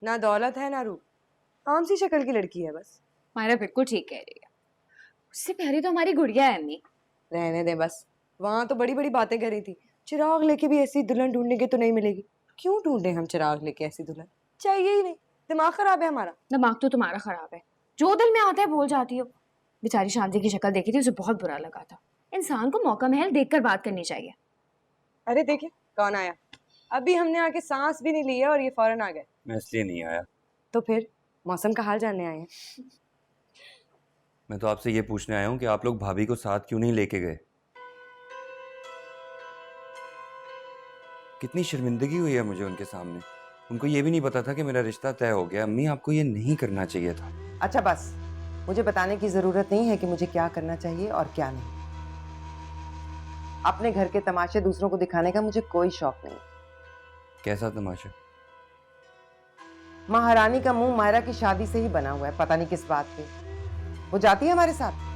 ना दौलत है ना रूप। आम सी शक्ल की लड़की है बस। मायरा बिल्कुल ठीक कह रही है। उससे प्यारी तो हमारी गुड़िया है अम्मी। रहने दे बस। वहां तो बड़ी बड़ी बातें करी थी, चिराग लेके भी ऐसी दुल्हन ढूंढने की तो नहीं मिलेगी। क्यों ढूंढे हम चिराग लेके ऐसी दुल्हन? चाहिए ही नहीं। दिमाग खराब है हमारा। दिमाग तो तुम्हारा खराब है, जो दिल में आता है बोल जाती हो। बेचारी शांति की शक्ल देखी थी, उसे बहुत बुरा लगा था। इंसान को मौका महल देखकर बात करनी चाहिए। अरे देखिए कौन आया। अभी हमने आके सांस भी नहीं ली है और ये फौरन आ गए। मैं इसलिए नहीं आया। तो फिर मौसम का हाल जानने आए हैं। मैं तो आपसे ये पूछने आया हूँ कि आप लोग भाभी को साथ क्यों नहीं लेके गए। कितनी शर्मिंदगी हुई है मुझे उनके सामने। उनको ये भी नहीं पता था कि मेरा रिश्ता तय हो गया। अम्मी आपको ये नहीं करना चाहिए था। अच्छा बस, मुझे बताने की जरूरत नहीं है कि मुझे क्या करना चाहिए और क्या नहीं। अपने घर के तमाशे दूसरों को दिखाने का मुझे कोई शौक नहीं। कैसा तमाशा? महारानी का मुंह मायरा की शादी से ही बना हुआ है, पता नहीं किस बात पे। वो जाती है हमारे साथ।